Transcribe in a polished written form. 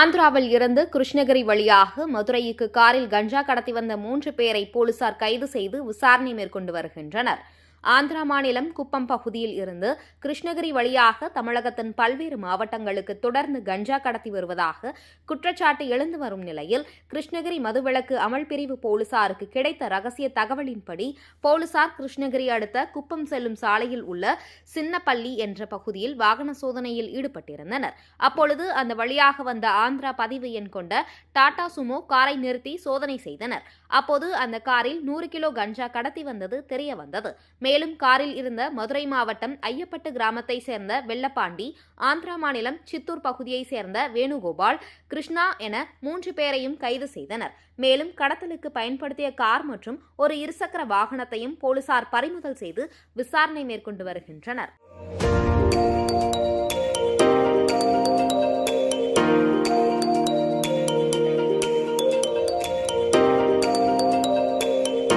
ஆந்திராவில் இருந்து கிருஷ்ணகிரி வழியாக மதுரைக்கு காரில் கஞ்சா கடத்தி வந்த 3 பேரை போலீசார் கைது செய்து விசாரணை மேற்கொண்டு வருகின்றனர். ஆந்திரா மாநிலம் குப்பம் பகுதியில் இருந்து கிருஷ்ணகிரி வழியாக தமிழகத்தின் பல்வேறு மாவட்டங்களுக்கு தொடர்ந்து கஞ்சா கடத்தி வருவதாக குற்றச்சாட்டு எழுந்து வரும் நிலையில் கிருஷ்ணகிரி மதுவிலக்கு அமல் பிரிவு போலீசாருக்கு கிடைத்த ரகசிய தகவலின்படி போலீசார் கிருஷ்ணகிரி அடுத்த குப்பம் செல்லும் சாலையில் உள்ள சின்னப்பள்ளி என்ற பகுதியில் வாகன சோதனையில் ஈடுபட்டிருந்தனர். அப்பொழுது அந்த வழியாக வந்த ஆந்திரா பதிவு எண் கொண்ட டாடா சுமோ காரை நிறுத்தி சோதனை செய்தனர். அப்போது அந்த காரில் 100 கிலோ கஞ்சா கடத்தி வந்தது தெரிய வந்தது. மேலும் காரில் இருந்த மதுரை மாவட்டம் ஐயப்பட்டு கிராமத்தை சேர்ந்த வெள்ளப்பாண்டி, ஆந்திரா மாநிலம் சித்தூர் பகுதியை சேர்ந்த வேணுகோபால், கிருஷ்ணா என 3 பேரையும் கைது செய்தனர். மேலும் கடத்தலுக்கு பயன்படுத்திய கார் மற்றும் ஒரு இருசக்கர வாகனத்தையும் போலீசார் பறிமுதல் செய்து விசாரணை மேற்கொண்டு வருகின்றனர்.